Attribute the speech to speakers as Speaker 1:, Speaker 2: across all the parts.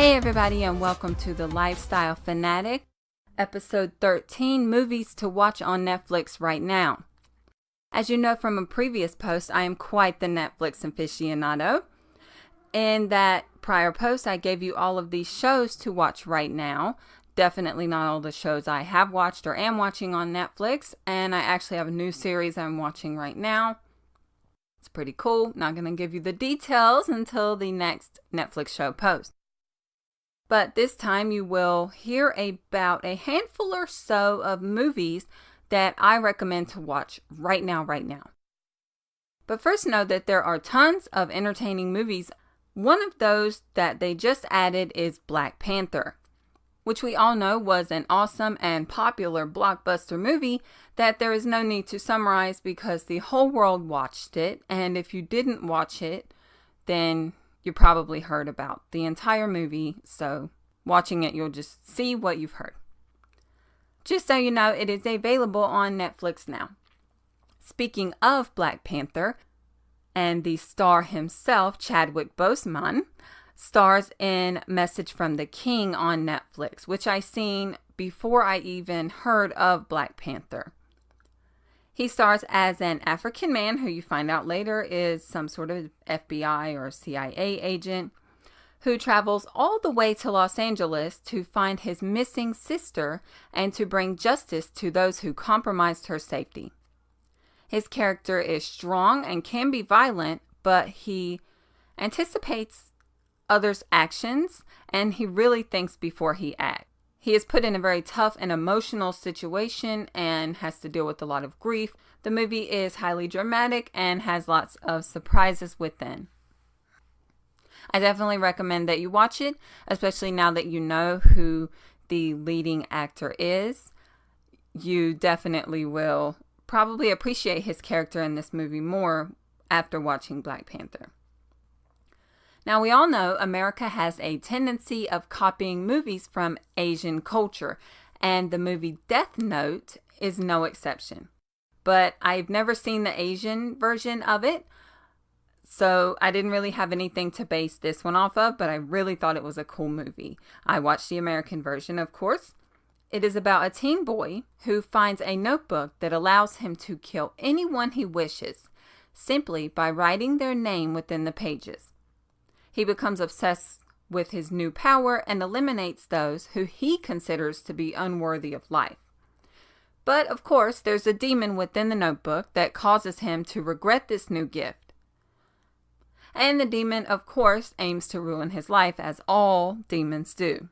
Speaker 1: Hey everybody, and welcome to the Lifestyle Fanatic, episode 13, movies to watch on Netflix right now. As you know from a previous post, I am quite the Netflix aficionado. In that prior post, I gave you all of these shows to watch right now. Definitely not all the shows I have watched or am watching on Netflix, and I actually have a new series I'm watching right now. It's pretty cool. Not going to give you the details until the next Netflix show post. But this time you will hear about a handful or so of movies that I recommend to watch right now. But first know that there are tons of entertaining movies. One of those that they just added is Black Panther, which we all know was an awesome and popular blockbuster movie that there is no need to summarize because the whole world watched it. And if you didn't watch it, then you probably heard about the entire movie, so watching it, you'll just see what you've heard. Just so you know, it is available on Netflix now. Speaking of Black Panther, and the star himself, Chadwick Boseman, stars in Message from the King on Netflix, which I seen before I even heard of Black Panther. He stars as an African man who you find out later is some sort of FBI or CIA agent who travels all the way to Los Angeles to find his missing sister and to bring justice to those who compromised her safety. His character is strong and can be violent, but he anticipates others' actions and he really thinks before he acts. He is put in a very tough and emotional situation and has to deal with a lot of grief. The movie is highly dramatic and has lots of surprises within. I definitely recommend that you watch it, especially now that you know who the leading actor is. You definitely will probably appreciate his character in this movie more after watching Black Panther. Now, we all know America has a tendency of copying movies from Asian culture, and the movie Death Note is no exception. But I've never seen the Asian version of it, so I didn't really have anything to base this one off of, but I really thought it was a cool movie. I watched the American version, of course. It is about a teen boy who finds a notebook that allows him to kill anyone he wishes, simply by writing their name within the pages. He becomes obsessed with his new power and eliminates those who he considers to be unworthy of life. But, of course, there's a demon within the notebook that causes him to regret this new gift. And the demon, of course, aims to ruin his life, as all demons do.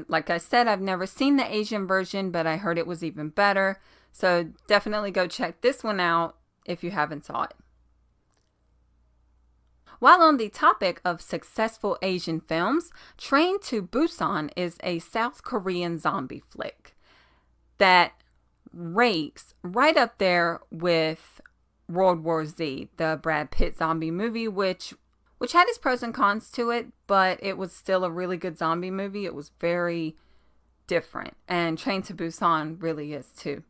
Speaker 1: Like I said, I've never seen the Asian version, but I heard it was even better. So definitely go check this one out if you haven't saw it. While on the topic of successful Asian films, Train to Busan is a South Korean zombie flick that ranks right up there with World War Z, the Brad Pitt zombie movie, which had its pros and cons to it, but it was still a really good zombie movie. It was very different, and Train to Busan really is too.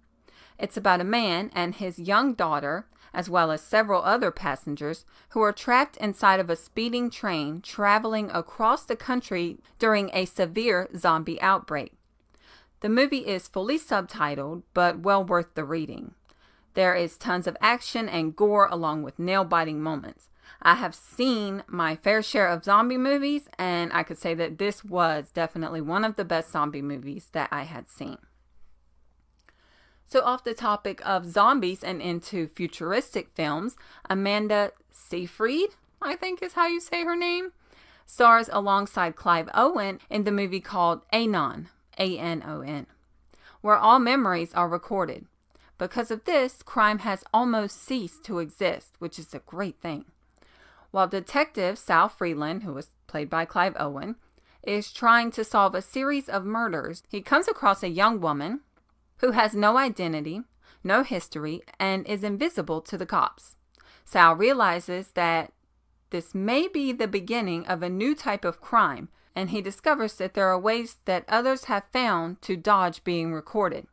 Speaker 1: It's about a man and his young daughter, as well as several other passengers, who are trapped inside of a speeding train traveling across the country during a severe zombie outbreak. The movie is fully subtitled, but well worth the reading. There is tons of action and gore along with nail-biting moments. I have seen my fair share of zombie movies, and I could say that this was definitely one of the best zombie movies that I had seen. So off the topic of zombies and into futuristic films, Amanda Seyfried, I think is how you say her name, stars alongside Clive Owen in the movie called Anon, A-N-O-N, where all memories are recorded. Because of this, crime has almost ceased to exist, which is a great thing. While Detective Sal Freeland, who was played by Clive Owen, is trying to solve a series of murders, he comes across a young woman who has no identity, no history, and is invisible to the cops. Sal realizes that this may be the beginning of a new type of crime, and he discovers that there are ways that others have found to dodge being recorded.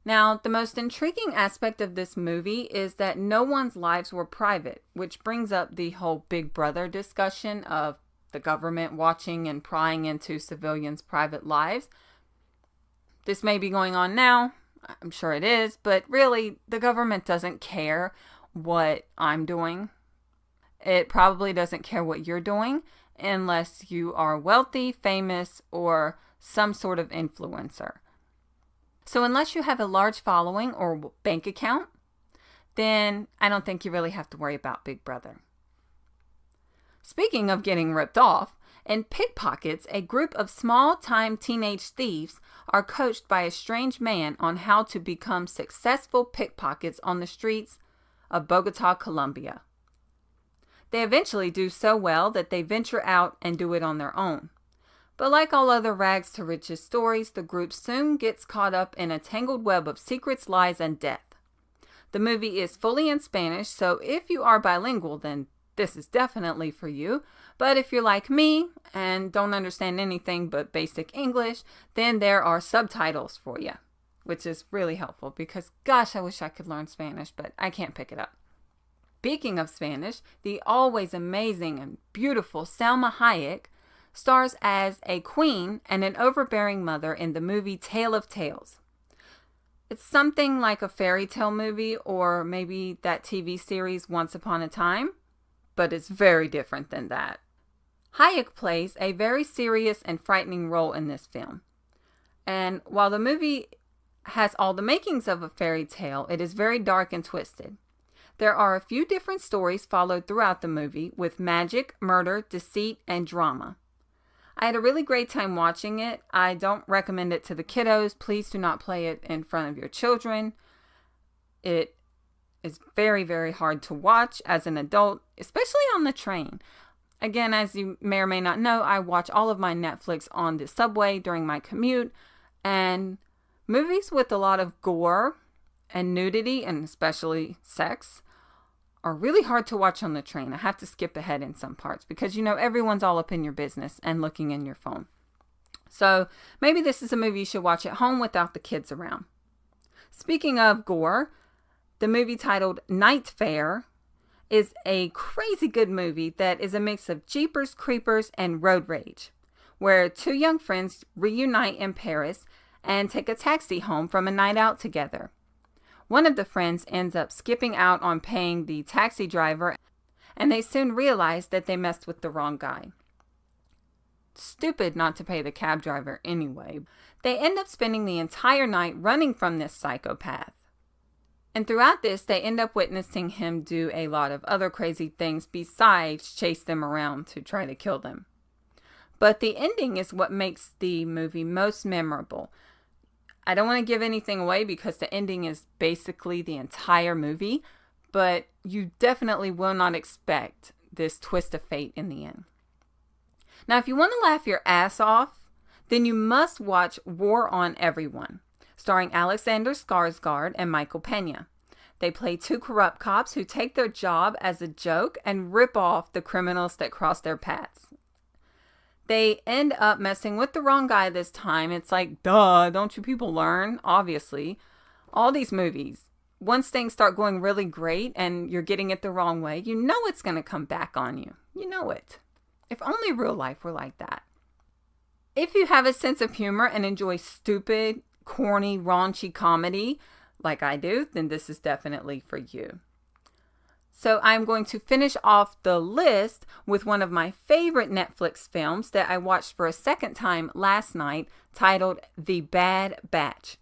Speaker 1: Now, the most intriguing aspect of this movie is that no one's lives were private, which brings up the whole Big Brother discussion of the government watching and prying into civilians' private lives. This may be going on now. I'm sure it is, but really, the government doesn't care what I'm doing. It probably doesn't care what you're doing unless you are wealthy, famous, or some sort of influencer. So unless you have a large following or bank account, then I don't think you really have to worry about Big Brother. Speaking of getting ripped off, in Pickpockets, a group of small-time teenage thieves are coached by a strange man on how to become successful pickpockets on the streets of Bogota, Colombia. They eventually do so well that they venture out and do it on their own. But like all other rags to riches stories, the group soon gets caught up in a tangled web of secrets, lies, and death. The movie is fully in Spanish, so if you are bilingual, then this is definitely for you. But if you're like me and don't understand anything but basic English, then there are subtitles for you, which is really helpful because, gosh, I wish I could learn Spanish, but I can't pick it up. Speaking of Spanish, the always amazing and beautiful Salma Hayek stars as a queen and an overbearing mother in the movie Tale of Tales. It's something like a fairy tale movie or maybe that TV series Once Upon a Time, but it's very different than that. Hayek plays a very serious and frightening role in this film. And while the movie has all the makings of a fairy tale, it is very dark and twisted. There are a few different stories followed throughout the movie with magic, murder, deceit, and drama. I had a really great time watching it. I don't recommend it to the kiddos. Please do not play it in front of your children. It is very, very hard to watch as an adult, especially on the train. Again, as you may or may not know, I watch all of my Netflix on the subway during my commute, and movies with a lot of gore and nudity, and especially sex, are really hard to watch on the train. I have to skip ahead in some parts because, everyone's all up in your business and looking in your phone. So maybe this is a movie you should watch at home without the kids around. Speaking of gore, the movie titled Night Fair is a crazy good movie that is a mix of Jeepers Creepers and road rage, where two young friends reunite in Paris and take a taxi home from a night out together. One of the friends ends up skipping out on paying the taxi driver, and they soon realize that they messed with the wrong guy. Stupid not to pay the cab driver anyway. They end up spending the entire night running from this psychopath. And throughout this, they end up witnessing him do a lot of other crazy things besides chase them around to try to kill them. But the ending is what makes the movie most memorable. I don't want to give anything away because the ending is basically the entire movie, but you definitely will not expect this twist of fate in the end. Now, if you want to laugh your ass off, then you must watch War on Everyone, starring Alexander Skarsgård and Michael Pena. They play two corrupt cops who take their job as a joke and rip off the criminals that cross their paths. They end up messing with the wrong guy this time. It's like, duh, don't you people learn? Obviously. All these movies, once things start going really great and you're getting it the wrong way, you know it's going to come back on you. You know it. If only real life were like that. If you have a sense of humor and enjoy stupid, corny, raunchy comedy like I do, then this is definitely for you. So I'm going to finish off the list with one of my favorite Netflix films that I watched for a second time last night, titled The Bad Batch.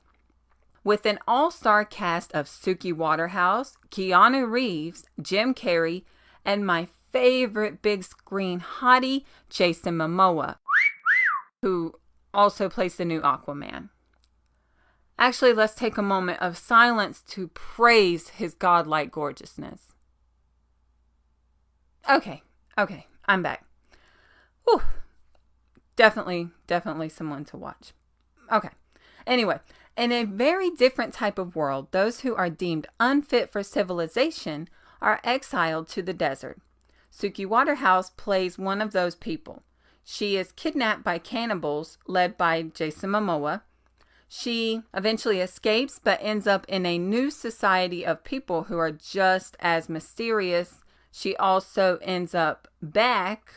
Speaker 1: With an all-star cast of Suki Waterhouse, Keanu Reeves, Jim Carrey, and my favorite big screen hottie, Jason Momoa, who also plays the new Aquaman. Actually, let's take a moment of silence to praise his godlike gorgeousness. Okay, I'm back. Whew. Definitely someone to watch. Okay, anyway, in a very different type of world, those who are deemed unfit for civilization are exiled to the desert. Suki Waterhouse plays one of those people. She is kidnapped by cannibals led by Jason Momoa. She eventually escapes but ends up in a new society of people who are just as mysterious. She also ends up back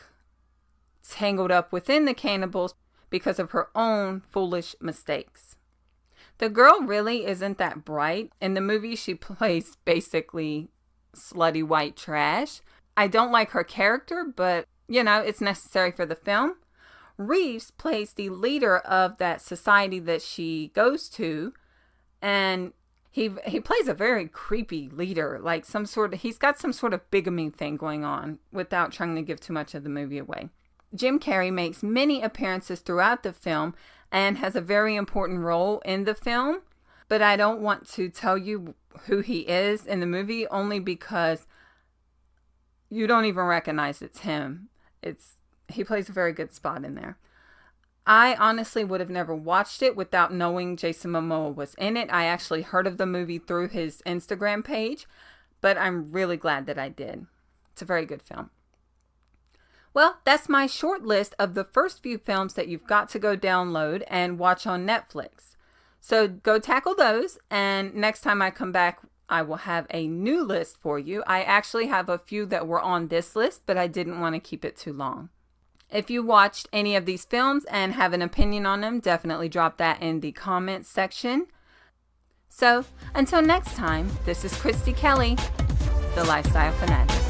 Speaker 1: tangled up within the cannibals because of her own foolish mistakes. The girl really isn't that bright. In the movie, she plays basically slutty white trash. I don't like her character, but, it's necessary for the film. Reeves plays the leader of that society that she goes to, and he plays a very creepy leader, like he's got some sort of bigamy thing going on, without trying to give too much of the movie away. Jim Carrey makes many appearances throughout the film and has a very important role in the film, but I don't want to tell you who he is in the movie, only because you don't even recognize it's him. He plays a very good spot in there. I honestly would have never watched it without knowing Jason Momoa was in it. I actually heard of the movie through his Instagram page, but I'm really glad that I did. It's a very good film. Well, that's my short list of the first few films that you've got to go download and watch on Netflix. So go tackle those, and next time I come back, I will have a new list for you. I actually have a few that were on this list, but I didn't want to keep it too long. If you watched any of these films and have an opinion on them, definitely drop that in the comments section. So, until next time, this is Christy Kelly, the Lifestyle Fanatic.